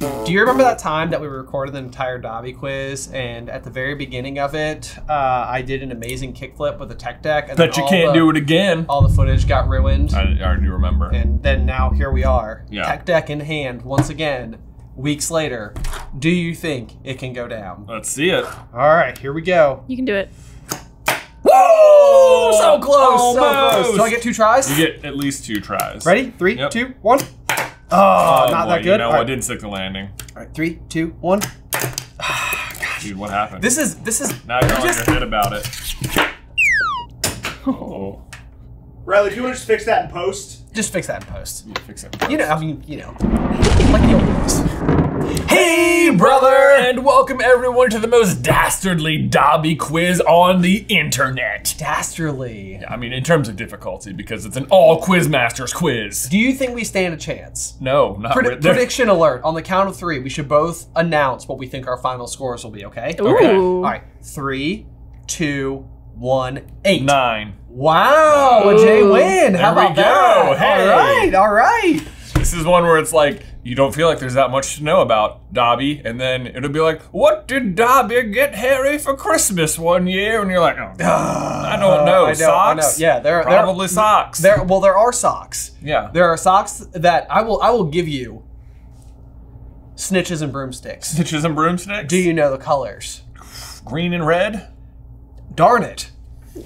Do you remember that time that we recorded the entire Dobby quiz, and at the very beginning of it, I did an amazing kickflip with a tech deck? And Bet you can't do it again. All the footage got ruined. I already remember. And then now here we are, yeah. Tech deck in hand once again, weeks later. Do you think it can go down? Let's see it. All right, here we go. You can do it. Whoa! So close, Almost. so close. Do I get 2 tries? You get at least 2 tries. Ready? 3, Yep. 2, 1. Oh, not boy, that good. You know, All I didn't stick the landing. All right, 3, 2, 1. Dude, what happened? This is. Now you're on your head about it. Oh. Riley, do you want to just fix that in post? Just fix that in post. Yeah, fix it. You know, I mean, you know, like the old days. Hey, brother! And welcome everyone to the most dastardly Dobby quiz on the internet. Dastardly. Yeah, I mean, in terms of difficulty, because it's an all Quizmasters quiz. Do you think we stand a chance? No, not really. Prediction alert. On the count of 3, we should both announce what we think our final scores will be, okay? Ooh. Okay. All right, 3, 2, 1, 8. 9. Wow, a J win. How There we about that? go. Hey. All right. This is one where it's like, you don't feel like there's that much to know about Dobby, and then it'll be like, what did Dobby get Harry for Christmas one year? And you're like, oh, I don't know. Socks? Yeah, Probably socks. There are socks. Yeah. There are socks that I will give you. Snitches and broomsticks. Stitches and broomsticks? Do you know the colors? Green and red? Darn it.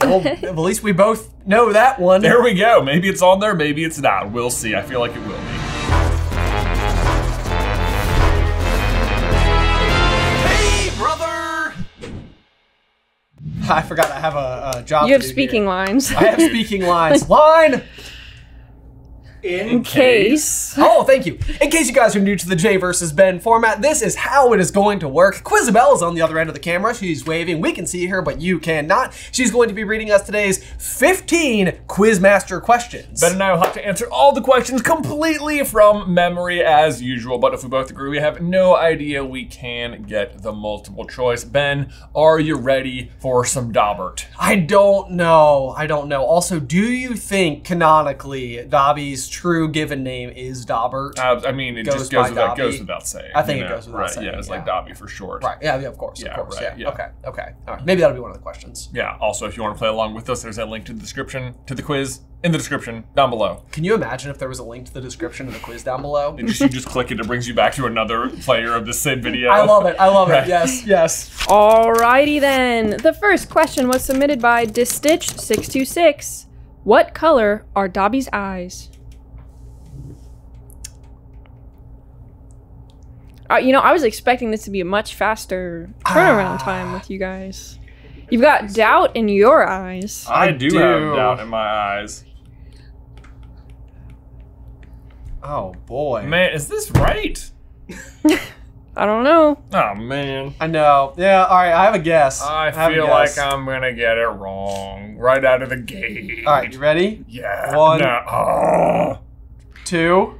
Well, at least we both know that one. There we go. Maybe it's on there, maybe it's not. We'll see. I feel like it will be. Hey, brother! I forgot I have a job You have to do speaking here. lines. I have speaking lines. Line! In case. Oh, thank you. In case you guys are new to the Jay versus Ben format, this is how it is going to work. Quizabelle is on the other end of the camera. She's waving. We can see her, but you cannot. She's going to be reading us today's 15 Quizmaster questions. Ben and I will have to answer all the questions completely from memory as usual, but if we both agree we have no idea, we can get the multiple choice. Ben, are you ready for some Dobbert? I don't know. Also, do you think canonically Dobby's true given name is Dobbert? I mean, it just goes without saying. I think it goes without saying. Yeah, it's like Dobby for short. Right, yeah, of course, Yeah, of course, right, yeah. yeah. Okay. All right, maybe that'll be one of the questions. Yeah, also, if you want to play along with us, there's that link to the description, to the quiz, in the description, down below. Can you imagine if there was a link to the description of the quiz down below? You just click it, it brings you back to another player of the same video. I love it, Right. yes. Alrighty then. The first question was submitted by Distitch626. What color are Dobby's eyes? You know, I was expecting this to be a much faster turnaround time with you guys. You've got doubt in your eyes. I do have doubt in my eyes. Oh boy. Man, is this right? I don't know. Oh man. I know. Yeah, all right, I have a guess. I feel like I'm gonna get it wrong right out of the gate. All right, you ready? Yeah. 1, No. Oh. 2.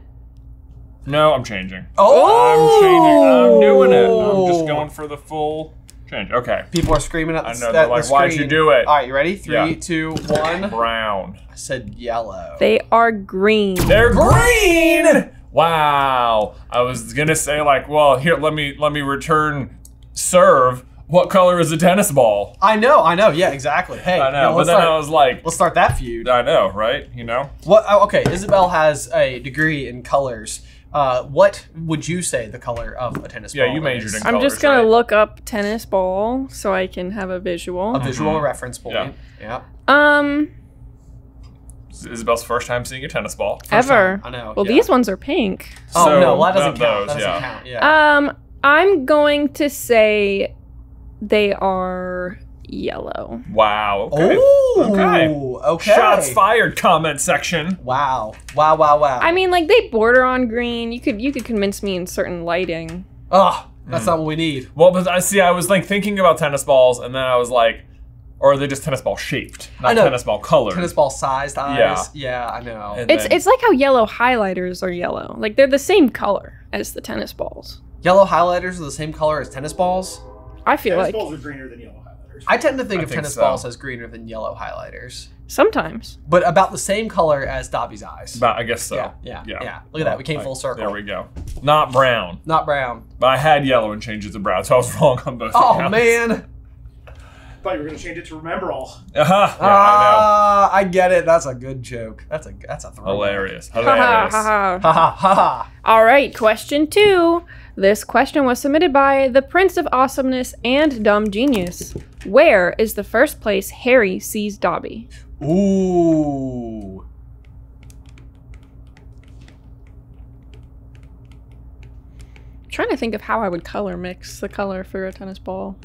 No, I'm changing. Oh! I'm changing. I'm doing it. I'm just going for the full change. Okay. People are screaming at the I know, they're like, why'd you do it? All right, you ready? 3, Yeah. 2, 1. Brown. I said yellow. They are green. They're green! Wow. I was gonna say like, well, here, let me return serve. What color is a tennis ball? I know, yeah, exactly. Hey, I know, but then I was like, let's start that feud. I know, right? You know? What? Oh, okay, Isabel has a degree in colors. What would you say the color of a tennis ball Yeah, you majored is? in I'm colors, just gonna right? look up tennis ball so I can have a visual. A visual reference point. Yeah. Yeah. It's Isabel's first time seeing a tennis ball. Ever. I know. Well, yeah. these ones are pink. Oh So, no, well, that doesn't count. those, That doesn't count. Yeah. I'm going to say they are yellow. Wow. Okay. Oh. Okay. Shots fired. Comment section. Wow. I mean, like they border on green. You could convince me in certain lighting. Oh, that's not what we need. Well, but I was like thinking about tennis balls, and then I was like, or are they just tennis ball shaped, not tennis ball colored? Tennis ball sized eyes. Yeah, I know. And It's like how yellow highlighters are yellow. Like they're the same color as the tennis balls. Yellow highlighters are the same color as tennis balls. I feel Tennis like balls are greener than yellow highlighters. I tend to think of think tennis so. balls as greener than yellow highlighters. Sometimes. But about the same color as Dobby's eyes. I guess so. Yeah. Look at that. We came full circle. There we go. Not brown. Not brown. But I had yellow and changed it to brown, so I was wrong on both Oh, accounts. man. I thought you were going to change it to remember all. Yeah, I I get it. That's a good joke. That's a throwback. know. Hilarious. Ha ha ha ha. Ha ha ha ha. All right, question 2. This question was submitted by the Prince of Awesomeness and Dumb Genius. Where is the first place Harry sees Dobby? Ooh. I'm trying to think of how I would mix the color for a tennis ball.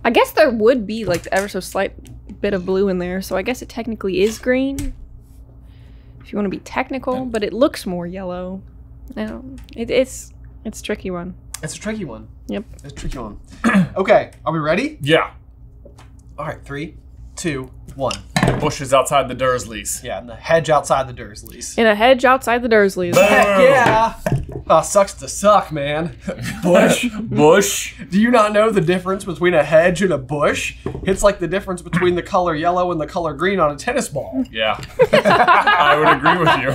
I guess there would be like ever so slight bit of blue in there, so I guess it technically is green. If you want to be technical, but it looks more yellow. No, it's a tricky one. It's a tricky one. Yep. It's a tricky one. Okay, are we ready? Yeah. All right, 3, 2, 1. Bushes outside the Dursleys. Yeah, and the hedge outside the Dursleys. In a hedge outside the Dursleys. Heck yeah! Sucks to suck, man. Bush. Bush. Do you not know the difference between a hedge and a bush? It's like the difference between the color yellow and the color green on a tennis ball. Yeah. I would agree with you.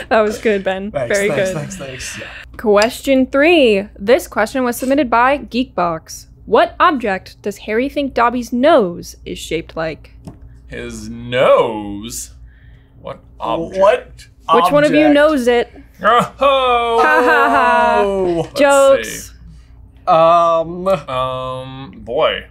That was good, Ben. Very good. Thanks. Yeah. Question 3. This question was submitted by Geekbox. What object does Harry think Dobby's nose is shaped like? His nose? What object? What? Which one of you knows it? Oh! Ha ha ha. Oh. Jokes. Boy.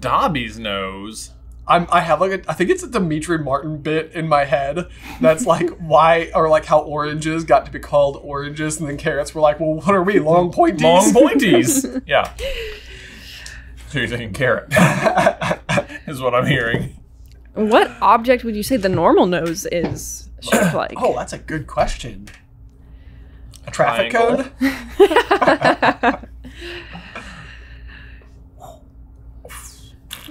Dobby's nose. I have I think it's a Dimitri Martin bit in my head that's like why, or like how oranges got to be called oranges and then carrots were like, well, what are we, long pointies? Long pointies. Yeah. So you're thinking carrot. Is what I'm hearing. What object would you say the normal nose is shaped like? Oh, that's a good question. A traffic Triangle. cone?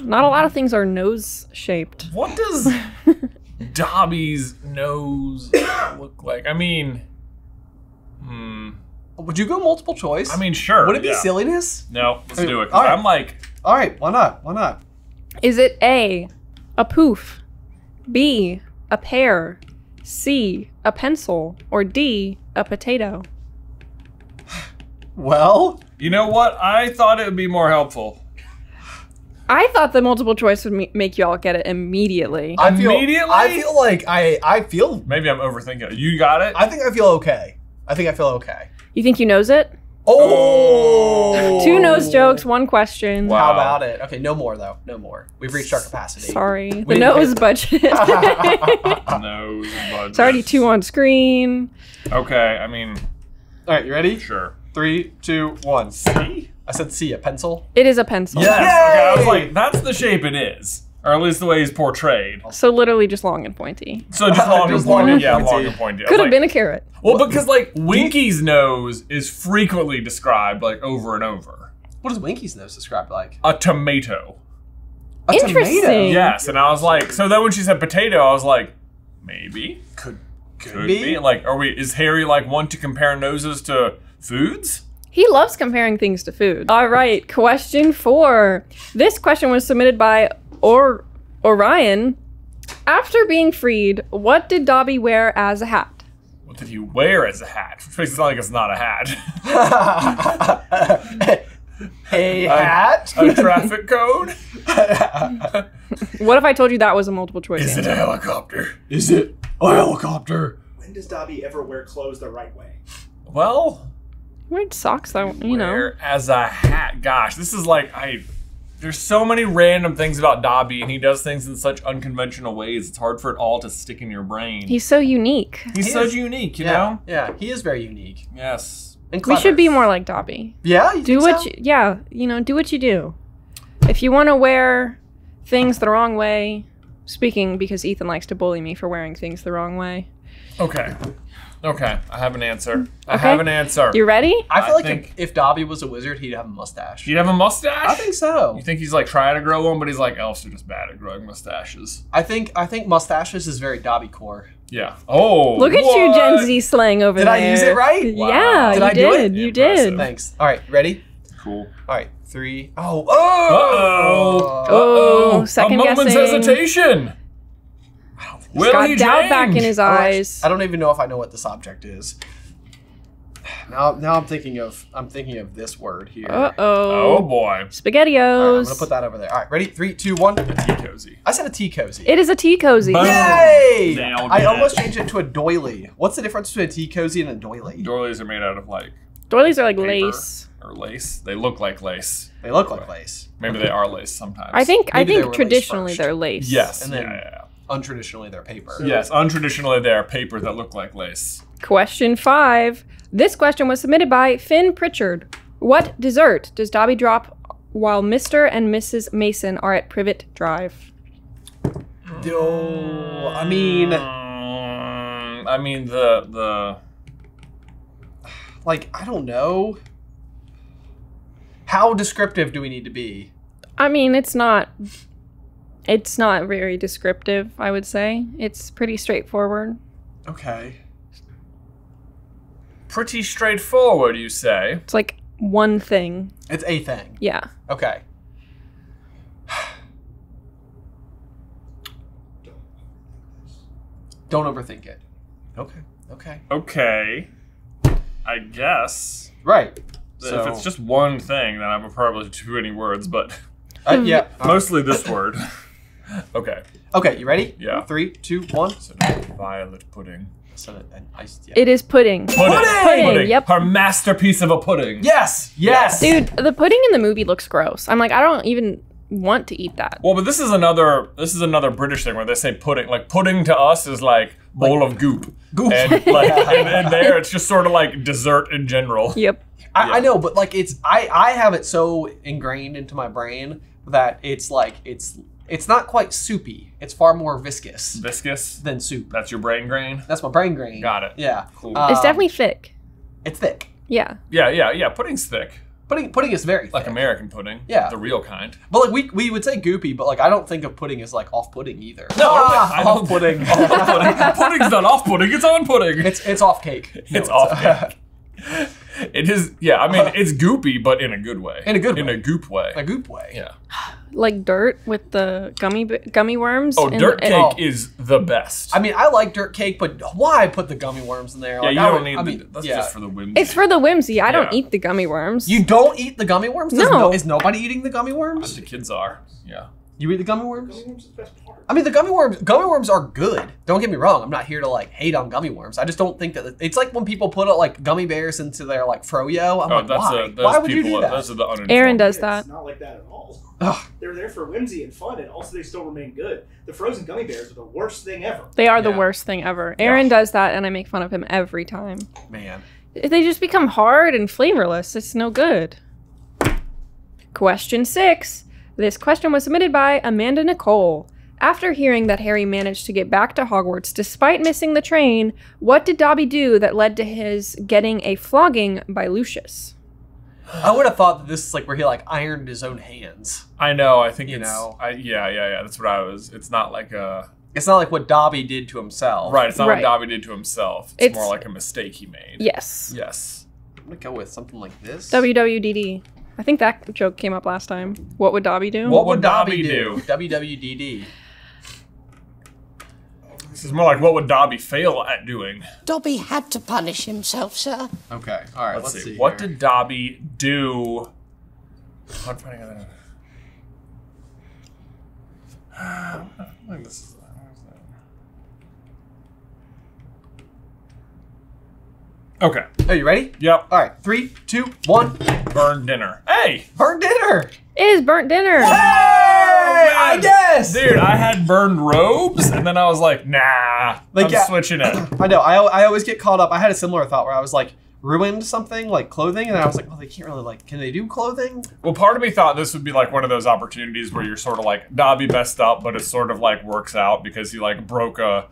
Not a lot of things are nose shaped. What does Dobby's nose look like? I mean, Would you go multiple choice? I mean, sure. Would it be yeah. silliness? No, let's do it. 'Cause All right. I'm like, All right, why not? Why not? Is it A, a poof, B, a pear, C, a pencil, or D, a potato? Well, you know what? I thought it would be more helpful. I thought the multiple choice would make you all get it immediately. I feel Immediately? like I feel. Maybe I'm overthinking it. You got it? I think I feel okay. I feel okay. You think you knows it? Oh! 2 nose jokes, 1 question. Wow. How about it? Okay, no more though. No more. We've reached our capacity. Sorry. The We- nose budget. Nose budget. It's already 2 on screen. Okay, I mean, All right, you ready? sure. 3, 2, 1. C? I said C, a pencil. It is a pencil. Yes. Yay! Okay, I was like, that's the shape it is. Or at least the way he's portrayed. So literally just long and pointy. So just long and Just long pointy. and Yeah, pointy. long and pointy. I was Could have like- been a carrot. Well, because like Winky's nose is frequently described like over and over. What does Winky's nose describe like? A tomato. A Interesting. tomato. Yes, and I was like, so then when she said potato, I was like, maybe. Could Could be. be. Like, is Harry like one to compare noses to foods? He loves comparing things to food. All right, question 4. This question was submitted by Orion. After being freed, what did Dobby wear as a hat? What did he wear as a hat? Which makes it sound like it's not a hat. A hat? A traffic cone? What if I told you that was a multiple choice Is it answer? a helicopter? Is it a helicopter? When does Dobby ever wear clothes the right way? Well, Weird socks though, you know. wear as a hat. Gosh, this is like there's so many random things about Dobby, and he does things in such unconventional ways. It's hard for it all to stick in your brain. He's so unique. He's He so is. unique, you Yeah, know? yeah, he is very unique. Yes. And We clever. should be more like Dobby. Yeah, you Do think what so? do what you do. If you want to wear things the wrong way, speaking because Ethan likes to bully me for wearing things the wrong way. Okay. Okay, I have an answer. I Okay. have an answer. You ready? I feel I like think- if Dobby was a wizard, he'd have a mustache. Do you have a mustache? I think so. You think he's like trying to grow one, but he's like, elves are just bad at growing mustaches. I think mustaches is very Dobby core. Yeah. Oh. Look at you, what? Gen Z slang over Did there. I use it right? Wow. Yeah, Did you I do did. it? You Impressive. did. Thanks. All right, ready? Cool. All right, 3. Oh, Oh, second A moment's guessing. hesitation. Will Got he doubt back in change? his eyes. I don't even know if I know what this object is. Now I'm thinking of this word here. Oh Uh-oh. boy. All right, I'm SpaghettiOs. gonna put that over there. All right, ready? 3, 2, 1. Tea cozy. I said a tea cozy. It is a tea cozy. Boom. Yay! Nailed I it. almost changed it to a doily. What's the difference between a tea cozy and a doily? Doilies are made out of like Doilies are like paper lace. or lace. They look like lace. They look like lace. Maybe they are lace sometimes. I think Maybe they were lace traditionally first. they're lace. Yes. And then- yeah. Untraditionally, they're paper. Yes. Untraditionally, they are paper that look like lace. Question 5. This question was submitted by Finn Pritchard. What dessert does Dobby drop while Mr. and Mrs. Mason are at Privet Drive? Oh, I mean, The like, I don't know. How descriptive do we need to be? I mean, it's not very descriptive, I would say. It's pretty straightforward. Okay. pretty straightforward, you say. It's like one thing. It's a thing. Yeah. Okay. Don't overthink it. Okay. Okay. Okay. I guess. Right. If it's just one thing, then I'm probably too many words, but yeah. mostly this word. Okay. Okay, you ready? Yeah. 3, 2, 1. So, violet pudding. So an iced, yeah. It is pudding. Pudding! Yep. Her masterpiece of a pudding. Yes. Yes. Dude, the pudding in the movie looks gross. I'm like, I don't even want to eat that. Well, but this is another British thing where they say pudding. Like pudding to us is like bowl of goop. Goop. And like and there it's just sort of like dessert in general. Yep. I know, but like I have it so ingrained into my brain that it's like it's not quite soupy. It's far more viscous Viscous. than soup. That's your brain grain. That's my brain grain. Got it. Yeah. Cool. It's definitely thick. It's thick. Yeah. Yeah. Pudding's thick. Pudding is very thick. Like American pudding. Yeah. The real kind. But like we would say goopy, but like I don't think of pudding as like off-putting either. No, I don't off pudding. Off pudding. Pudding's not off pudding. It's on pudding. It's off cake. No, It's off cake. It is. Yeah. I mean, it's goopy, but in a good way. In a good In way. a goop way. a goop way. Yeah. Like dirt with the gummy worms. Oh, in dirt the- cake is the best. I mean, I like dirt cake, but why put the gummy worms in there? Yeah, Like, you I don't would- need. I mean, That's yeah. just for the whimsy. It's for the whimsy. I don't Yeah. eat the gummy worms. You don't eat the gummy worms? No. Is nobody eating the gummy The worms? kids are. Yeah. You eat the gummy worms? Gummy worms is the best part. I mean, the gummy worms are good. Don't get me wrong. I'm not here to like hate on gummy worms. I just don't think that it's like when people put like gummy bears into their like froyo. I'm like, why? Why would you do that? Those are the uninformed. Aaron does It's that. not like that at all. Ugh. They're there for whimsy and fun, and also they still remain good. The frozen gummy bears are the worst thing ever. They are the Yeah. worst thing ever. Aaron does that, and I make fun of him every time. Man. They just become hard and flavorless. It's no good. Question 6. This question was submitted by Amanda Nicole. After hearing that Harry managed to get back to Hogwarts despite missing the train, what did Dobby do that led to his getting a flogging by Lucius? I would have thought that this is like where he like ironed his own hands. I know. I think You it's. know. Yeah. That's what I was. It's not like a. It's not like what Dobby did to himself. Right. It's not Right. what Dobby did to himself. It's It's- more like a mistake he made. Yes. Yes. I'm gonna go with something like this. WWDD. I think that joke came up last time. What would Dobby do? What would would Dobby Dobby do? do? WWDD. This is more like what would Dobby fail at doing? Dobby had to punish himself, sir. Okay. All right. Let's see. see. What here. did Dobby do? I'm trying to get it. I think this is. Okay. Are you ready? Yep. All right. 3, 2, 1. Burn dinner. Hey! Burn dinner. It is burnt dinner. Hey! I guess. Dude, I had burned robes, and then I was like, nah, Like, I'm yeah. switching it. I know. I always get caught up. I had a similar thought where I was like, ruined something like clothing, and I was like, well, they can't really like. Can they do clothing? Well, part of me thought this would be like one of those opportunities where you're sort of like, Dobby messed up, but it sort of like works out because he like broke a,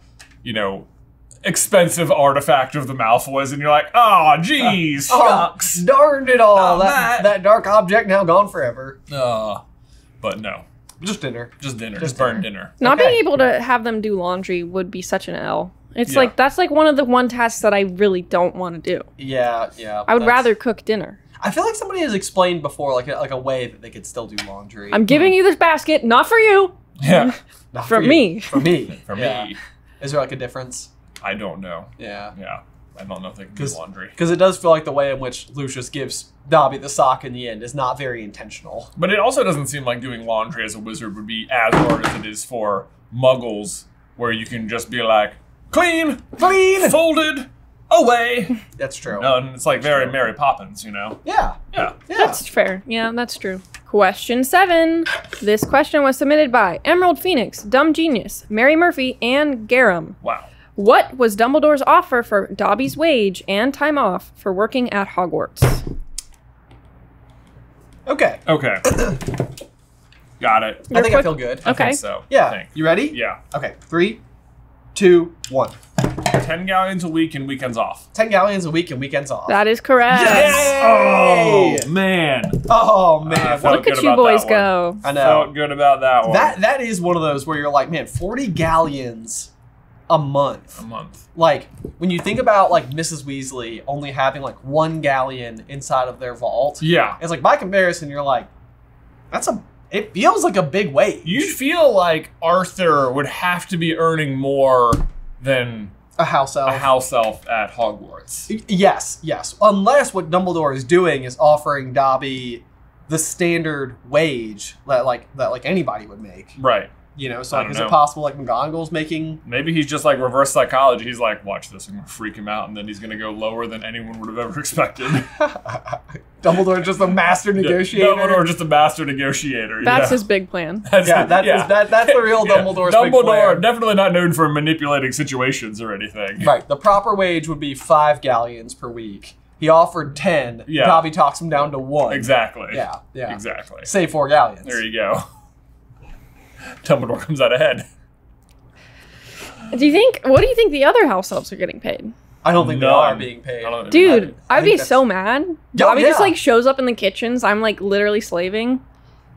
expensive artifact of the Malfoys, and you're like, oh, geez, shucks. Oh, darned it all. Oh, that dark object now gone forever. But no, Just dinner. just dinner, Just just burn dinner. dinner. Not Okay. being able to have them do laundry would be such an L. It's Yeah. like, that's like one of the tasks that I really don't want to do. Yeah. I would that's- rather cook dinner. I feel like somebody has explained before, like a way that they could still do laundry. I'm giving you this basket, not for you. Yeah. Not for you. me. For me. For Yeah. me. Is there like a difference? I don't know. Yeah. Yeah. I don't know if they can do laundry. Because it does feel like the way in which Lucius gives Dobby the sock in the end is not very intentional. But it also doesn't seem like doing laundry as a wizard would be as hard as it is for muggles, where you can just be like, clean, folded, away. That's true. No, and it's like very Mary Poppins, you know? Yeah. Yeah. That's fair. Yeah, that's true. Question 7. This question was submitted by Emerald Phoenix, Dumb Genius, Mary Murphy, and Garum. Wow. What was Dumbledore's offer for Dobby's wage and time off for working at Hogwarts? Okay. Okay. Got it. I think I feel good. Okay. I think so. Yeah. I think. You ready? Yeah. Okay. 3, 2, 1. 10 galleons a week and weekends off. 10 galleons a week and weekends off. That is correct. Oh, man. Oh man. felt Look at good you about boys that go. I know. Felt good about that one. That is one of those where you're like, man, 40 galleons a month. A month. Like, when you think about like Mrs. Weasley only having like 1 galleon inside of their vault, Yeah. it's like by comparison, you're like, it feels like a big wage. You'd feel like Arthur would have to be earning more than a house elf. a house elf at Hogwarts. Yes. Unless what Dumbledore is doing is offering Dobby the standard wage that anybody would make. Right. You know, so I like, don't is know. it possible like McGonagall's making? Maybe he's just like reverse psychology. He's like, watch this, I'm gonna freak him out, and then he's gonna go lower than anyone would have ever expected. Dumbledore just a master negotiator. Dumbledore just a master negotiator. That's yeah. his big plan. That's the real Yeah. Dumbledore's big plan. Dumbledore definitely not known for manipulating situations or anything. Right. The proper wage would be 5 galleons per week. He offered 10. Yeah. Dobby talks him down to 1. Exactly. Yeah. Exactly. Say 4 galleons. There you go. Dumbledore comes out ahead. What do you think the other house elves are getting paid? I don't think they None. are being paid. I don't think Dude, I I'd think be that's- so mad. Oh, Dobby just yeah. like shows up in the kitchens. I'm like literally slaving.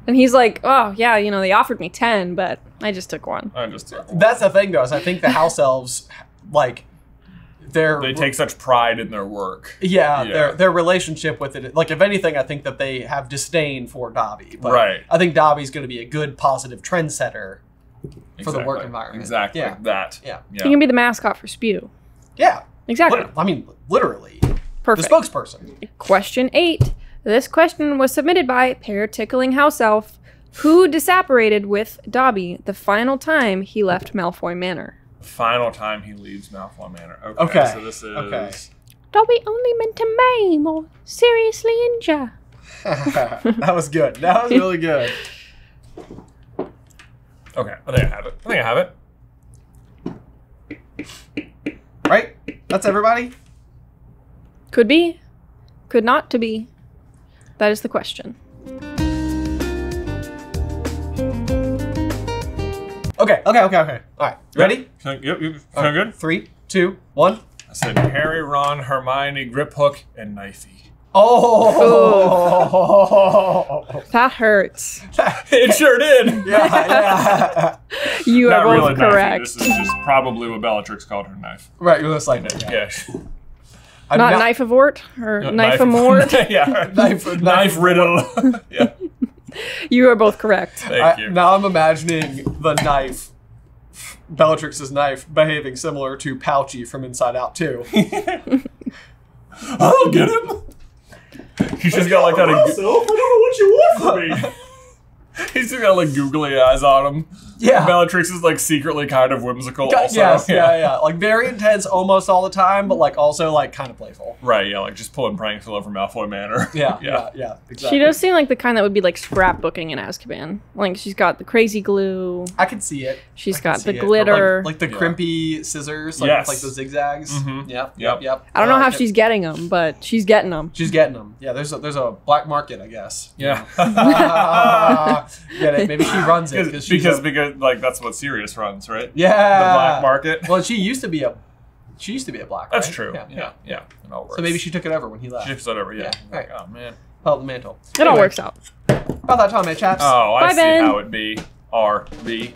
And he's like, oh yeah, you know, they offered me 10, but I just took 1. I just That's the thing, though, is I think the house elves, like, they take such pride in their work. Yeah, their relationship with it. Like, if anything, I think that they have disdain for Dobby. But Right. I think Dobby's going to be a good, positive trendsetter for the work Exactly. environment. Exactly. Yeah. That. Yeah. He can be the mascot for Spew. Yeah. Exactly. Literally. Perfect. The spokesperson. Question 8. This question was submitted by Pear Tickling House Elf, who disapparated with Dobby the final time he left Malfoy Manor. Final time he leaves Malfoy Manor. Okay. So this is. Okay. Dobby only meant to maim or seriously injure. That was good. That was really good. Okay. I think I have it. Right? That's everybody? Could be. Could not to be. That is the question. Okay. All right. Ready? Yep. Sound good? 3, 2, 1. I said Harry, Ron, Hermione, Grip Hook, and Knifey. Oh! That hurts. It sure did. Yeah. You are Not both really correct. Knifey. This is just probably what Bellatrix called her knife. Right, you're just like that. Yeah. I'm Not knife of Ort or No, knife of Mort. Yeah. Knife riddle. Yeah. You are both correct. Thank you. Now I'm imagining the knife, Bellatrix's knife, behaving similar to Pouchy from Inside Out 2. I'll get him. He's just got like that. Myself, I don't know what you want from me. He's just got like googly eyes on him. Yeah. Bellatrix is like secretly kind of whimsical. Also. Yes, yeah. Like very intense almost all the time, but like also like kind of playful. Right. Yeah. Like just pulling pranks all over Malfoy Manor. Yeah, Yeah. She does seem like the kind that would be like scrapbooking in Azkaban. Like she's got the crazy glue. I can see it. She's I can got the see it. glitter. Like the Yeah. crimpy scissors, like, Yes. with, like the zigzags. Mhm. Yep. Yep. I don't know how like it. she's getting them, but she's getting them. She's getting them. Yeah, there's a black market, I guess. Yeah. Get it? Maybe she runs it because like that's what Sirius runs, right? yeah, The black market. Well, she used to be a black. That's right? true. Yeah. Yeah. It all works. So maybe she took it over when he left. She flipped it over. Yeah. Yeah, right. Oh man. Held the mantle. It all Anyway, works out. About that time, eh, chaps? Oh, I Bye, see Ben. how it be. R.B.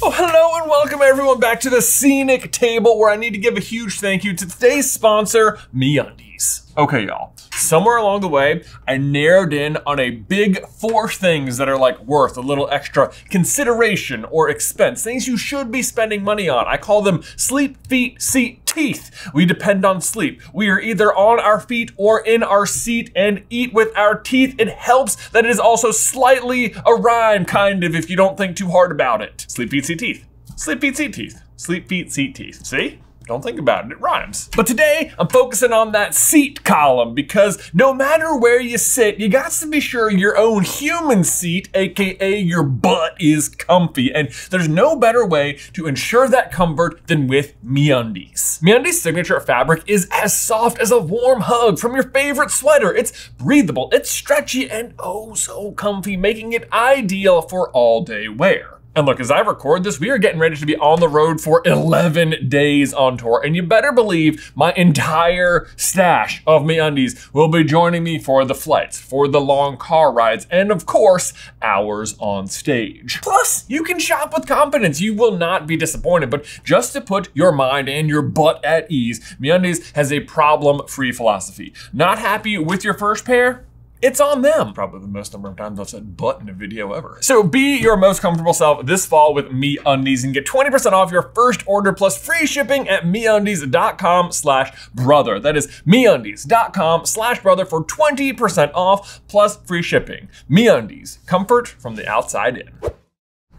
Oh, hello and welcome everyone back to the scenic table, where I need to give a huge thank you to today's sponsor, MeUndies. Okay, y'all. Somewhere along the way, I narrowed in on a big 4 things that are like worth a little extra consideration or expense. Things you should be spending money on. I call them sleep, feet, seat, teeth. We depend on sleep. We are either on our feet or in our seat and eat with our teeth. It helps that it is also slightly a rhyme, kind of, if you don't think too hard about it. Sleep, feet, seat, teeth. Sleep, feet, seat, teeth. Sleep, feet, seat, teeth. See? Don't think about it, it rhymes. But today, I'm focusing on that seat column, because no matter where you sit, you got to be sure your own human seat, AKA your butt, is comfy. And there's no better way to ensure that comfort than with MeUndies. MeUndies' signature fabric is as soft as a warm hug from your favorite sweater. It's breathable, it's stretchy, and oh so comfy, making it ideal for all-day wear. And look, as I record this, we are getting ready to be on the road for 11 days on tour. And you better believe my entire stash of MeUndies will be joining me for the flights, for the long car rides, and of course, hours on stage. Plus, you can shop with confidence. You will not be disappointed. But just to put your mind and your butt at ease, MeUndies has a problem-free philosophy. Not happy with your first pair? It's on them. Probably the most number of times I've said butt in a video ever. So be your most comfortable self this fall with MeUndies and get 20% off your first order plus free shipping at MeUndies.com/brother. That is MeUndies.com/brother for 20% off plus free shipping. MeUndies, comfort from the outside in.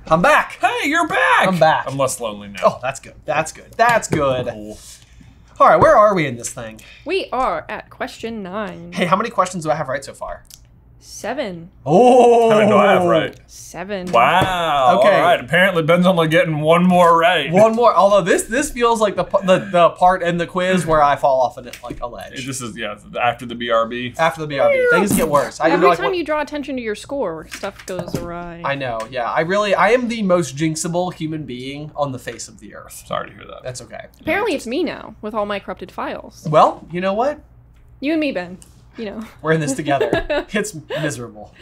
I'm back. Hey, you're back. I'm back. I'm less lonely now. Oh, that's good. That's good. That's good. Cool. All right, where are we in this thing? We are at question 9. Hey, how many questions do I have right so far? 7. Oh! How many do I have right? 7. Wow. Okay. All right. Apparently, Ben's only getting one more right. One more. Although this feels like the part in the quiz where I fall off like a ledge. This is, yeah, after the BRB. After the BRB, things get worse. Every time you draw attention to your score, stuff goes awry. I know. Yeah, I am the most jinxable human being on the face of the earth. Sorry to hear that. That's okay. Apparently, it's me now with all my corrupted files. Well, you know what? You and me, Ben. You know. We're in this together. It's miserable.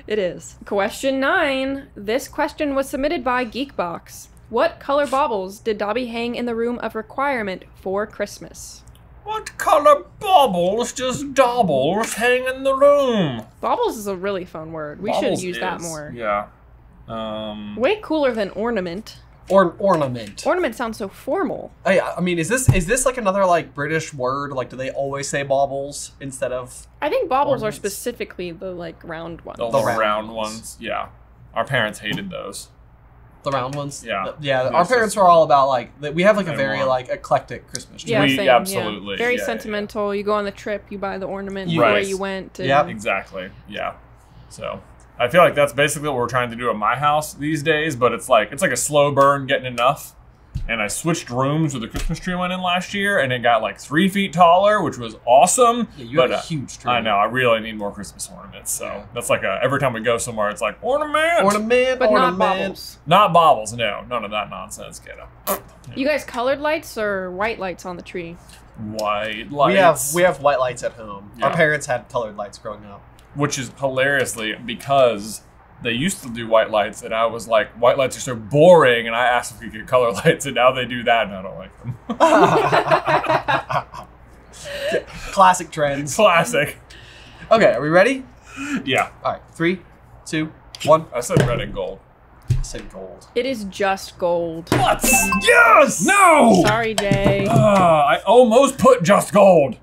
It is. Question 9. This question was submitted by Geekbox. What color baubles did Dobby hang in the room of requirement for Christmas? What color baubles does Dobbles hang in the room? Baubles is a really fun word. We should use that more. Yeah. Way cooler than ornament. Or ornament. Ornament sounds so formal. I mean, is this like another like British word? Like, do they always say baubles instead of? I think baubles ornaments? are specifically the like round ones. The round ones. Yeah. Our parents hated those. The round ones. Yeah. Yeah. Our parents were all about like we have like a They very want- like eclectic Christmas tree. Yeah, We- same, absolutely, Yeah. Very yeah, sentimental. You go on the trip, you buy the ornament You- where Right. you went. And Yep. Exactly. Yeah. So I feel like that's basically what we're trying to do at my house these days, but it's like a slow burn getting enough. And I switched rooms with the Christmas tree went in last year, and it got like 3 feet taller, which was awesome. Yeah, you have but a huge tree. I know, I really need more Christmas ornaments. So that's like every time we go somewhere, it's like ornament. Ornament, But ornament. not baubles. Not baubles, no. None of that nonsense, kiddo. You guys colored lights or white lights on the tree? White lights. We have white lights at home. Yeah. Our parents had colored lights growing up. Which is hilariously because they used to do white lights, and I was like, white lights are so boring, and I asked if we could get color lights, and now they do that, and I don't like them. Classic trends. Classic. Okay, are we ready? Yeah. All right, 3, 2, 1. I said red and gold. I said gold. It is just gold. What? Yes! No! Sorry, Jay. I almost put just gold.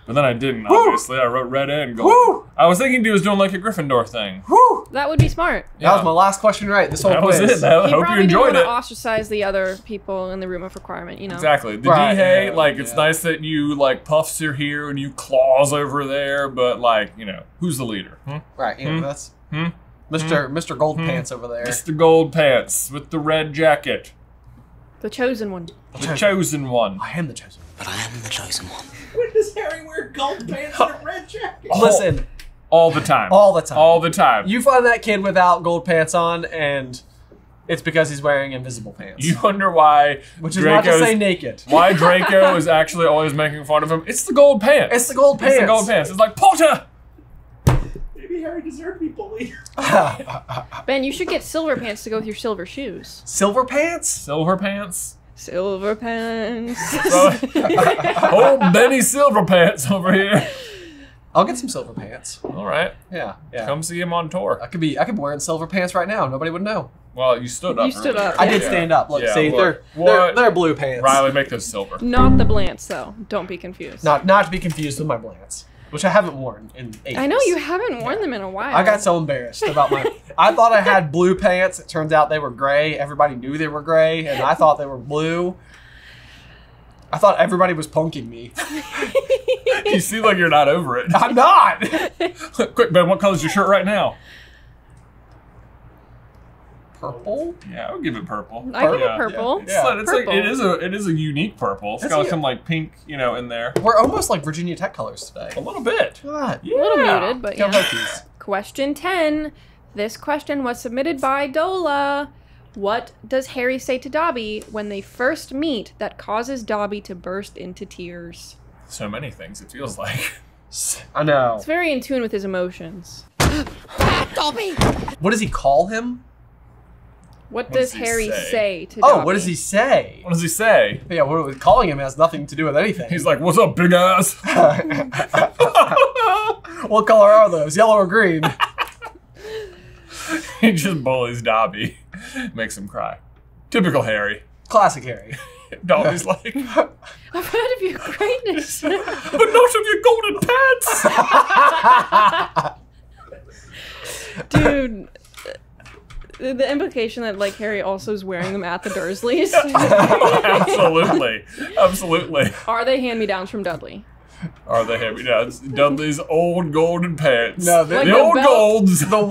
But then I didn't, obviously. I wrote red and gold. Woo! I was thinking he was doing like a Gryffindor thing. Whew! That would be smart. That was my last question right. This whole That was quiz. it. I You hope you probably enjoyed didn't it. want to ostracize the other people in the room of requirement, you know? Exactly. The Right, D-hay, yeah, like, it's yeah. nice that you, like, puffs are here and you claws over there, but, like, you know, who's the leader? Right, yeah, that's Mr. Gold Pants over there. It's the gold pants with the red jacket. The chosen one. The chosen one. I am the chosen. But I am the chosen one. When does Harry wear gold pants and a red jacket? Listen, All the time. all the time. All the time. You find that kid without gold pants on, and it's because he's wearing invisible pants. You wonder why Which is not to Draco's- say naked. why Draco is actually always making fun of him. It's the gold pants. It's the gold It's the pants. gold pants. It's like, Potter! Maybe maybe Harry deserved to be bullied. Ben, you should get silver pants to go with your silver shoes. Silver pants? Silver pants. Silver pants. Oh, Benny Silver Pants over here. I'll get some silver pants. All right. Yeah. Come see him on tour. I could be wearing silver pants right now. Nobody would know. Well, you stood up. You stood earlier. up. I did stand up. Look, Yeah, see, look. they're blue pants. Riley, make those silver. Not the Blants, though. Don't be confused. Not to be confused with my Blants, which I haven't worn in ages. I know you haven't worn them in a while. I got so embarrassed about my. I thought I had blue pants. It turns out they were gray. Everybody knew they were gray, and I thought they were blue. I thought everybody was punking me. You seem like you're not over it. I'm not. Quick, Ben, what color's your shirt right now? Purple? Yeah, I would give it purple. I give Yeah. it purple. It's like, Purple. it is a unique purple. It's It's got a- some like pink, in there. We're almost like Virginia Tech colors today. A little bit. Look at that. Yeah. A little muted, but Go yeah. Hokies. Question 10. This question was submitted by Dola. What does Harry say to Dobby when they first meet that causes Dobby to burst into tears? So many things, it feels like. I know. It's very in tune with his emotions. Dobby! What does he call him? What does does he Harry say? say to Dobby? Oh, what does he say? What does he say? Yeah, calling him has nothing to do with anything. He's like, what's up, big ass? What color are those? Yellow or green? He just bullies Dobby. Makes him cry. Typical Harry. Classic Harry. Dobby's like, but I've heard of your greatness. not of your golden pants. Dude, the implication that like Harry also is wearing them at the Dursleys. Absolutely. Are they hand-me-downs from Dudley? Are they hand-me-downs? Dudley's old golden pants. No, the Like the the old belt. golds. the belt.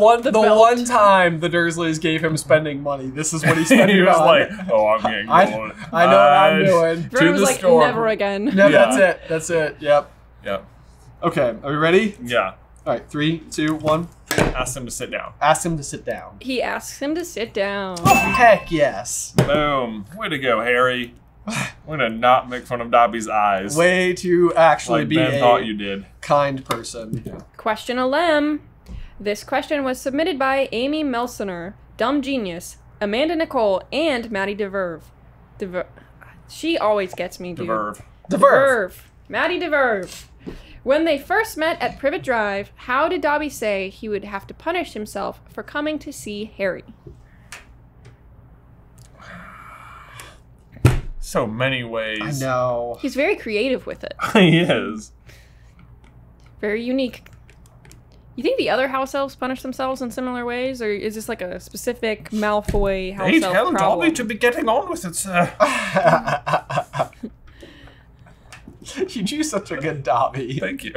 one time the Dursleys gave him spending money, this is what he spent He it was on. like, oh, I'm getting I gold. know what I'm doing. Vernon was the like, store. never again. No, Yeah. that's it. Yep. Yeah. Okay, are we ready? Yeah. All right, 3, 2, 1. Ask him to sit down. Ask him to sit down. He asks him to sit down. Oh, heck yes. Boom. Way to go, Harry. We're gonna not make fun of Dobby's eyes. Way to actually like be Ben a thought you did. kind person. Question 11. This question was submitted by Amy Melsener, Dumb Genius, Amanda Nicole, and Maddie DeVerve. She always gets me, dude. DeVerve. DeVerve. Maddie DeVerve. When they first met at Privet Drive, how did Dobby say he would have to punish himself for coming to see Harry? So many ways. I know. He's very creative with it. He is. Very unique. You think the other house elves punish themselves in similar ways, or is this like a specific Malfoy house Hey, elf tell problem? Dobby to be getting on with it, sir. You do such a good Dobby. Thank you.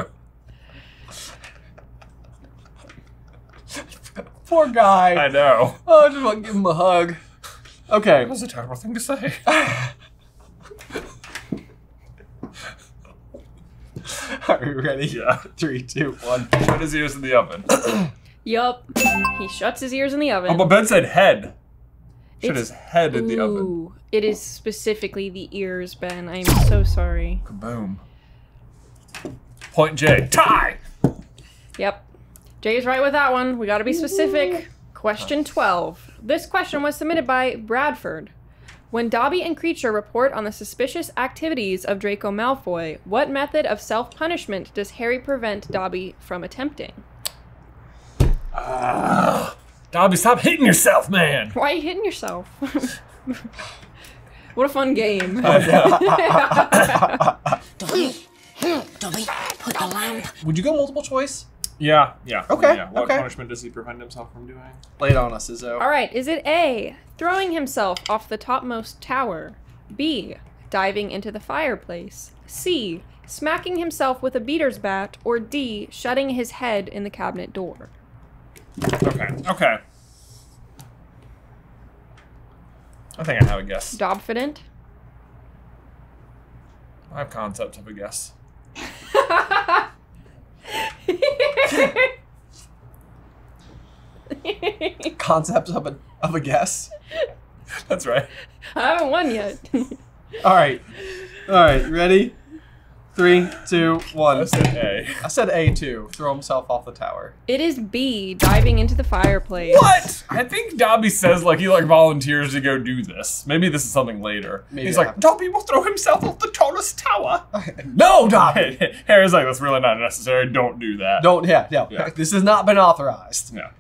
Poor guy. I know. Oh, I just want to give him a hug. Okay. That was a terrible thing to say. Are you ready? Yeah. 3, 2, 1. Shut his ears in the oven. Yup. He shuts his ears in the oven. Oh, but Ben said head. Shut It's- his head in the oven. Ooh, it is specifically the ears, Ben. I am so sorry. Kaboom. Point J. Tie! Yep. Jay's right with that one. We gotta be specific. Question 12. This question was submitted by Bradford. When Dobby and Creature report on the suspicious activities of Draco Malfoy, what method of self-punishment does Harry prevent Dobby from attempting? Dobby, stop hitting yourself, man! Why are you hitting yourself? What a fun game. Dobby, Dobby, put the lamp. Would you go multiple choice? Yeah. Okay, Yeah. What okay. punishment does he prevent himself from doing? Lay it on us, Izzo. All right, is it A, throwing himself off the topmost tower? B, diving into the fireplace? C, smacking himself with a beater's bat? Or D, shutting his head in the cabinet door? Okay. I think I have a guess. Dobfident? I have concepts of a guess. Concepts of a guess. That's right. I haven't won yet. All right. Ready? 3, 2, 1. I said A. I said A too. Throw himself off the tower. It is B, diving into the fireplace. What? I think Dobby says like he like volunteers to go do this. Maybe this is something later. Maybe He's it like, happens. Dobby will throw himself off the tallest tower. No, Dobby! Harry's like, that's really not necessary. Don't do that. Don't, yeah. This has not been authorized. Yeah.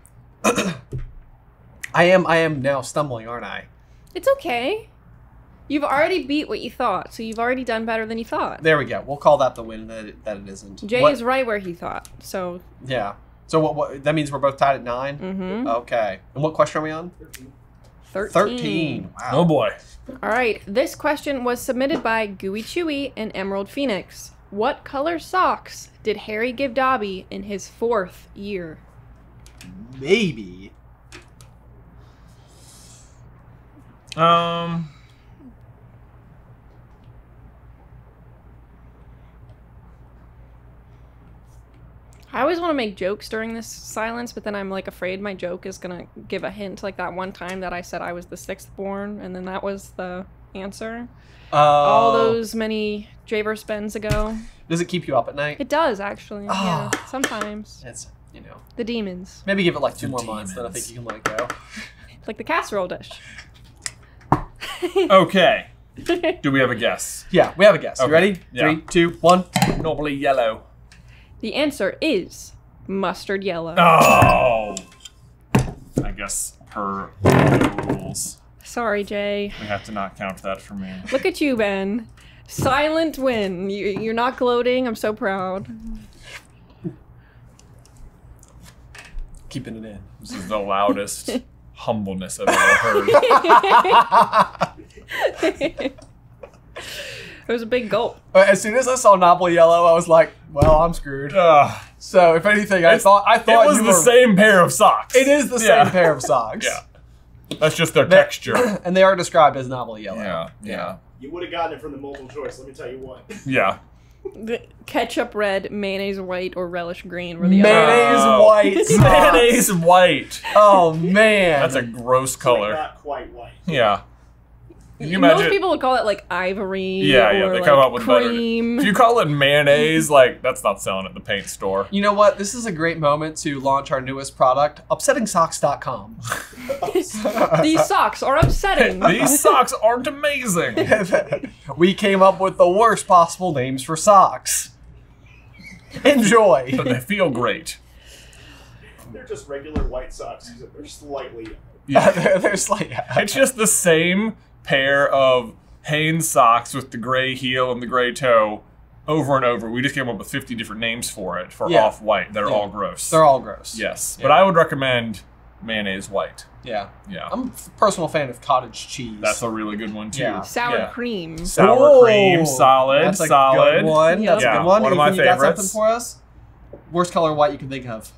I am now stumbling, aren't I? It's okay. You've already beat what you thought, so you've already done better than you thought. There we go. We'll call that the win that it isn't. Jay What- is right where he thought, so... Yeah. So what? That means we're both tied at 9? Mm-hmm. Okay. And what question are we on? 13. Wow. Oh boy. All right, this question was submitted by Gooey Chewy and Emerald Phoenix. What color socks did Harry give Dobby in his 4th year? Maybe. I always want to make jokes during this silence, but then I'm like afraid my joke is gonna give a hint, like that one time that I said I was the 6th born, and then that was the answer. All those many J-verse bens ago. Does it keep you up at night? It does, actually. Oh. Yeah, sometimes. It's, you know. The demons. Maybe give it like 2 The more months, then I think demons. you can let it go. Like the casserole dish. Okay. Do we have a guess? Yeah, we have a guess. You Okay. ready? Yeah. 3, 2, 1. Normally yellow. The answer is mustard yellow. Oh. I guess per the rules, Sorry, Jay. we have to not count that for me. Look at you, Ben. Silent win. You're not gloating. I'm so proud. Keeping it in. This is the loudest humbleness I've ever heard. It was a big gulp. As soon as I saw Napoli yellow, I was like, well, I'm screwed. So if anything, I thought it was you the were... same pair of socks. It is the Yeah. same pair of socks. Yeah. That's just their texture. And they are described as Napoli yellow. Yeah. You would have gotten it from the multiple choice, let me tell you what. Yeah. The ketchup red, mayonnaise white, or relish green were the Mayonnaise Oh. white socks. Mayonnaise white. Oh, man. That's a gross It's like color. not quite white. Yeah. Can you Most imagine? people would call it like ivory. Yeah, or they like come up with cream. better. If you call it mayonnaise, like that's not selling at the paint store. You know what? This is a great moment to launch our newest product, upsettingsocks.com. These socks are upsetting. These socks aren't amazing. We came up with the worst possible names for socks. Enjoy. But they feel great. They're just regular white socks, except they're slightly... They're slight. It's just the same pair of Hanes socks with the gray heel and the gray toe over and over. We just came up with 50 different names for it, for Yeah. off-white. They're Yeah. all gross. They're all gross. Yes. Yeah. But I would recommend mayonnaise white. Yeah. Yeah. I'm a personal fan of cottage cheese. That's a really good one, too. Yeah. Sour Yeah. cream. Sour cream, Ooh, solid, that's a solid. good one. That's Yeah, a good one. one of my Ethan, you got favorites. something for us? Worst color white you can think of.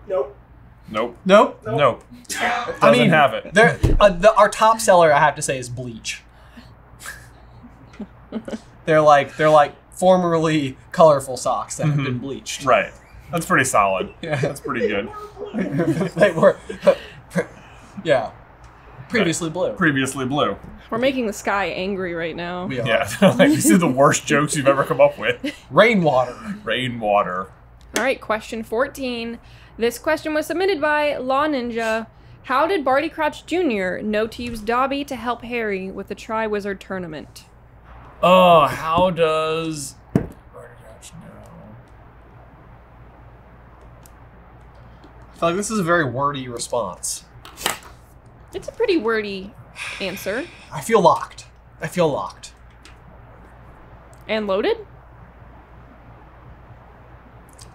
Nope. Nope. Nope. Nope. Doesn't I mean, have it. Our top seller, I have to say, is bleach. They're like formerly colorful socks that have been bleached. Right. That's pretty solid. Yeah. That's pretty good. They were, yeah, previously blue. Previously blue. We're making the sky angry right now. We are. Yeah. Like, these are the worst jokes you've ever come up with. Rainwater. Rainwater. All right, question 14. This question was submitted by Law Ninja. How did Barty Crouch Jr. know to use Dobby to help Harry with the Triwizard Tournament? Oh, how does... I feel like this is a very wordy response. It's a pretty wordy answer. I feel locked. I feel locked. And loaded?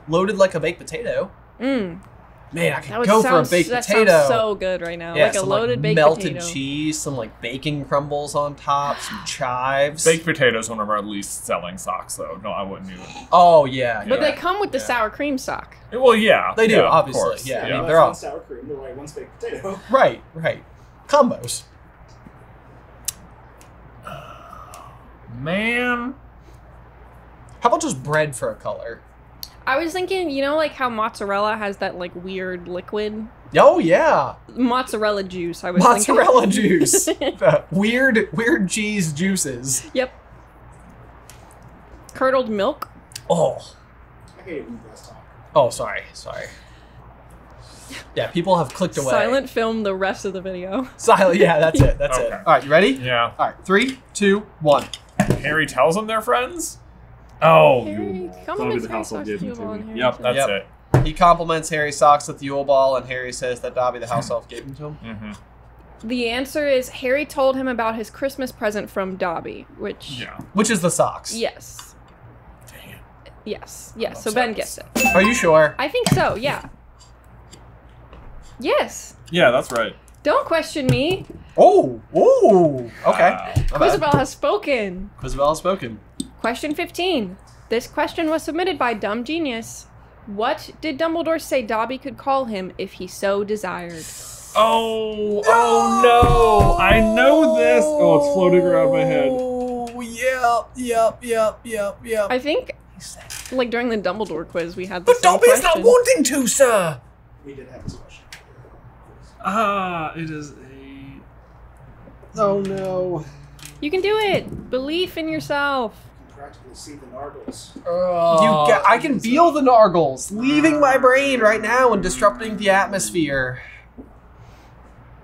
Loaded like a baked potato. Mmm. Man, I That could would go for a sound, baked that potato. sounds so good right now. Yeah, like a some, loaded baked melted potato. cheese, some like bacon crumbles on top, some chives. Baked potatoes one of our least selling socks, though. No, I wouldn't even. Oh yeah. But yeah. they come with the Yeah. sour cream sock. Well, yeah. They do, yeah, of obviously, course, yeah. I yeah. mean, Well, they're that's all- one sour cream, the right one's baked potato. Right. Combos. Man. How about just bread for a color? I was thinking, you know, like how mozzarella has that like weird liquid Oh yeah, mozzarella juice. I was mozzarella thinking. juice. Weird cheese juices. Yep. Curdled milk. Oh. I hate it when you guys talk. Oh, sorry. Yeah, people have clicked away. Silent film the rest of the video. Silent. Yeah, that's it. That's it. Okay. All right, you ready? Yeah. All right, 3, 2, 1. Harry tells them they're friends? Oh. Harry, Dobby compliments the Harry household socks gave to him you to all, me. and Harry Yep, says- that's Yep. it. He compliments Harry's socks with the Yule Ball, and Harry says that Dobby the house elf gave him to him. Mm-hmm. The answer is Harry told him about his Christmas present from Dobby, which Yeah. Which is the socks. yes, Dang it. yes. love So Ben socks. gets it. Are you sure? I think so. Yeah. Yes. Yeah, that's right. Don't question me. Oh, okay. Wow. Quizabel has spoken. Quizabel has spoken. Question 15. This question was submitted by Dumb Genius. What did Dumbledore say Dobby could call him if he so desired? Oh no! I know this. Oh, it's floating around my head. Oh, yep. I think, like during the Dumbledore quiz, we had the But same Dobby is not question. wanting to, sir. We did have this question. It is a... Oh no. You can do it. Belief in yourself. You can practically see the Nargles. I can feel the Nargles leaving my brain right now and disrupting the atmosphere.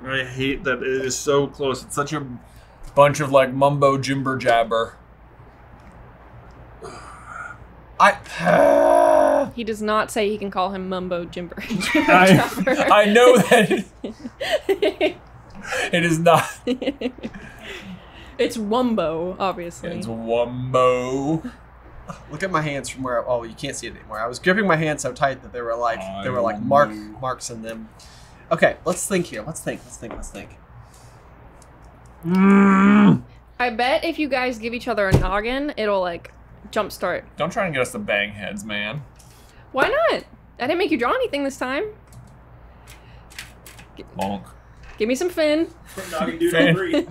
I hate that it is so close. It's such a... Bunch of like mumbo jimber jabber. He does not say he can call him Mumbo Jimber. I know that it is not. It's Wumbo, obviously. It's Wumbo. Look at my hands from where. Oh, you can't see it anymore. I was gripping my hands so tight that there were like marks in them. Okay, let's think here. Let's think. I bet if you guys give each other a noggin, it'll like jumpstart. Don't try and get us to bang heads, man. Why not? I didn't make you draw anything this time. Bonk. Give me some Finn. Noggin dude Fan. agree.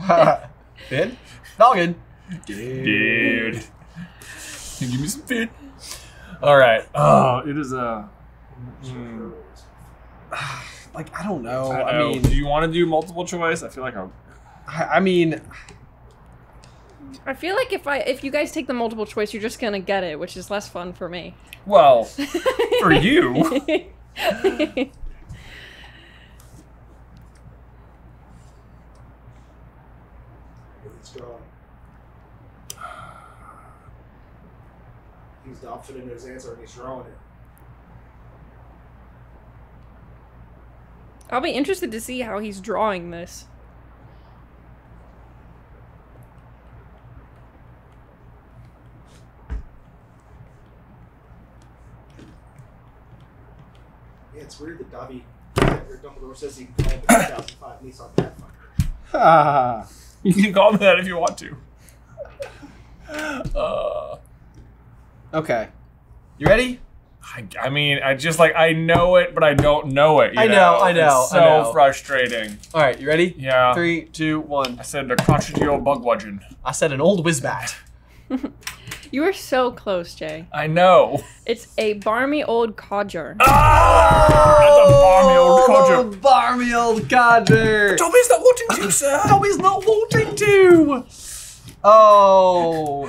Finn? Noggin. Dude. Give me some fit. All right. Oh, it is a... Like, I don't know. I know. mean, Do you want to do multiple choice? I feel like I mean, I feel like if you guys take the multiple choice, you're just gonna get it, which is less fun for me. well, for you. He's drawing. He's confident in his answer and he's drawing it. I'll be interested to see how he's drawing this. Yeah, it's weird that Dobby, or Dumbledore says he can call him in 2005 and he's on Pathfinder. You can call me that if you want to. okay. You ready? I mean, I know it, but I don't know it. I know. It's so I know. frustrating. All right, you ready? Yeah. 3, 2, 1. I said a conchigio bugwudgeon. I said an old whizbat. You are so close, Jay. I know. It's a barmy old codger. That's a barmy old codger. Barmy old codger. Dobby's not wanting to, sir. Dobby's not wanting to. Oh.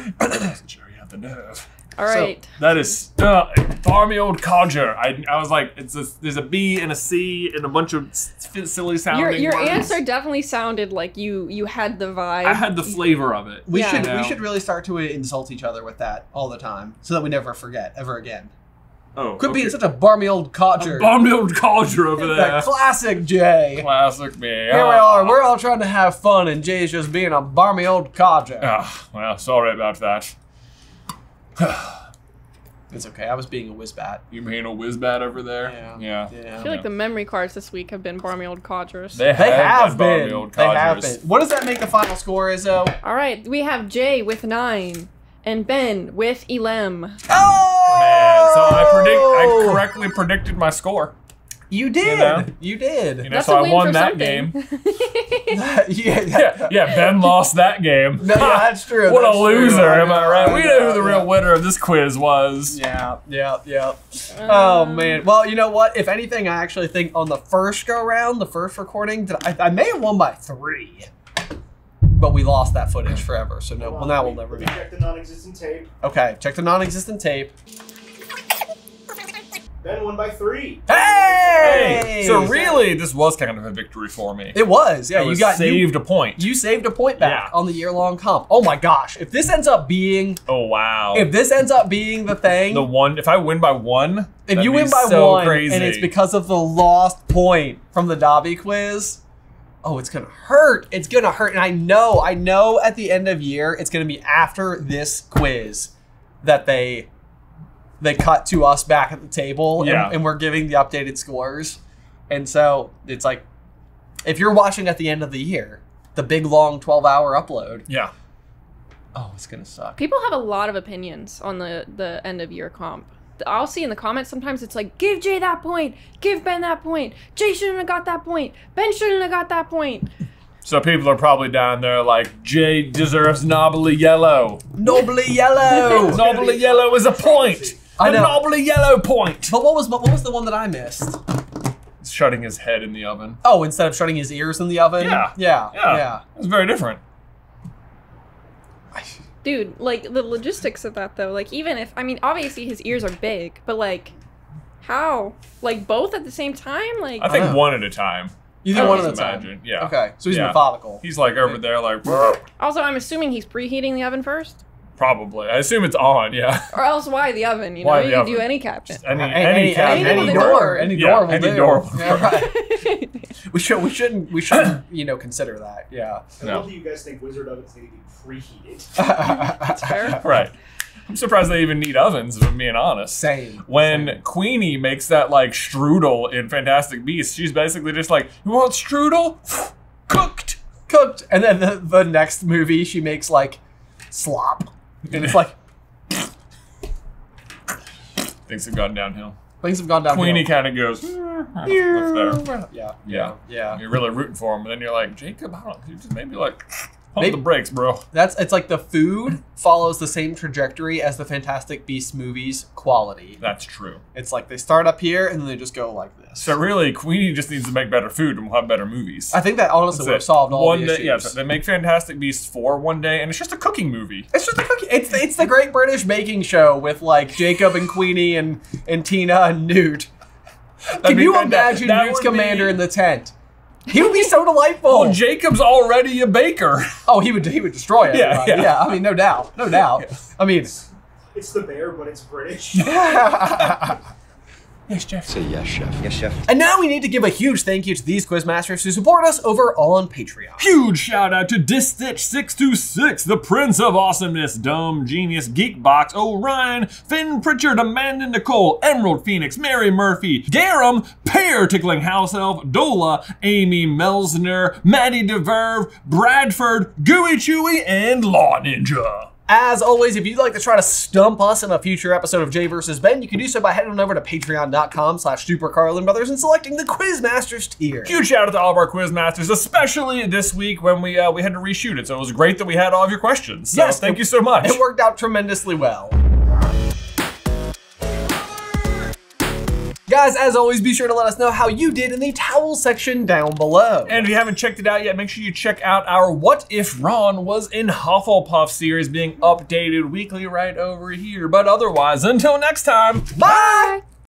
Sure, you have the nerve. All right. That is barmy old codger. I was like, there's a B and a C and a bunch of silly sounding Your words. answer definitely sounded like you had the vibe. I had the flavor of it. We Yeah. should really start to insult each other with that all the time, so that we never forget ever again. Oh, Quit being such a barmy old codger. Barmy old codger over there. That classic Jay. Classic me. Here we are. We're all trying to have fun, and Jay's just being a barmy old codger. Well, sorry about that. It's okay. I was being a whizbat. You mean a whizbat over there? Yeah. I feel like the memory cards this week have been barmy old codgers. They have barmy been. old They have codgers. been. What does that make the final score, Izzo? All right, we have Jay with 9 and Ben with 11. Oh! Man, so I correctly predicted my score. You did. You know? You did. You know, That's so a I win won for that something. game. yeah. Yeah, Ben lost that game. No, yeah, that's true. What That's a true. loser, am I right? We know who the Yeah. real winner of this quiz was. Yeah. Oh man. Well, you know what? If anything, I actually think on the first go round, the first recording, that I may have won by 3. but we lost that footage forever. So no, well now we'll never know. Check the non-existent tape. Okay, check the non-existent tape. Ben won by 3. Hey! So really, this was kind of a victory for me. It was, yeah. I You got saved a point. You saved a point back Yeah. on the year-long comp. Oh my gosh! If this ends up being, Oh wow. if this ends up being the thing, The one, if I win by 1, if that'd you be win by so 1, crazy. and it's because of the lost point from the Dobby quiz, oh, it's gonna hurt. It's gonna hurt, and I know. At the end of year, it's gonna be after this quiz that they cut to us back at the table, Yeah. and we're giving the updated scores, and so it's like, if you're watching at the end of the year, the big long 12-hour upload. Yeah. Oh, it's gonna suck. People have a lot of opinions on the end of year comp. I'll see in the comments sometimes it's like, give Jay that point, give Ben that point, Jay shouldn't have got that point, Ben shouldn't have got that point. So people are probably down there like, Jay deserves knobbly yellow. Nobly yellow. Knobbly yellow is a point. I A know. knobbly yellow point. But what was the one that I missed? He's shutting his head in the oven. Oh, instead of shutting his ears in the oven? Yeah. Yeah. It's very different. Dude, like, the logistics of that, though, like, even if, I mean, obviously his ears are big, but, like, how? Like, both at the same time? Like, I think know. one at a time. You think Oh, one I at a just time? imagine, yeah. Okay, so he's Yeah. methodical. He's like over there like, also, I'm assuming he's preheating the oven first? probably. I assume it's on, yeah. Or else why the oven, you know? Why You the can do oven? any cabinet. Any cabinet. Any with a door. door. Any Yeah, door will any do. door will Yeah, right. We shouldn't consider that. Yeah. I No. love that you guys think wizard ovens need to be preheated. That's fair. Right. I'm surprised they even need ovens, if I'm being honest. Same. When Queenie makes that like strudel in Fantastic Beasts, she's basically just like, you want strudel? Cooked. Cooked. And then the next movie, she makes like slop. And it's like, Things have gone downhill. things have gone down. Queenie kind of goes, what's there? Yeah. Yeah. You're really rooting for him, and then you're like, Jacob, I don't know, you just maybe like pump Maybe- the brakes, bro. It's like the food follows the same trajectory as the Fantastic Beasts movies quality. That's true. It's like they start up here and then they just go like this. So really, Queenie just needs to make better food, and we'll have better movies. I think that honestly That's would have it. solved all one the day, issues. yeah, so they make Fantastic Beasts 4 one day, and it's just a cooking movie. It's just a cookie. It's the Great British Baking Show with like Jacob and Queenie and Tina and Newt. Can be you fantastic. imagine That Newt's would be- commander in the tent? He would be so delightful. Oh, Jacob's already a baker. Oh, he would destroy it. Yeah, yeah. I mean, no doubt. I mean, It's the bear, but it's British. Yes, Jeff. Say yes, chef. Yes, chef. and now we need to give a huge thank you to these quizmasters who support us over on Patreon. Huge shout out to Distitch626, the Prince of Awesomeness, Dumb Genius, Geekbox, Orion, Finn Pritchard, Amanda Nicole, Emerald Phoenix, Mary Murphy, Garum, Pear Tickling House Elf, Dola, Amy Melsner, Maddie DeVerve, Bradford, Gooey Chewy, and Law Ninja. As always, if you'd like to try to stump us in a future episode of Jay vs. Ben, you can do so by heading on over to patreon.com/SuperCarlinBrothers and selecting the Quizmasters tier. Huge shout out to all of our Quizmasters, especially this week when we had to reshoot it. So it was great that we had all of your questions. So Yes, thank you so much. It worked out tremendously well. Guys, as always, be sure to let us know how you did in the towel section down below. And if you haven't checked it out yet, make sure you check out our What If Ron Was in Hufflepuff series being updated weekly right over here. But otherwise, until next time, Bye!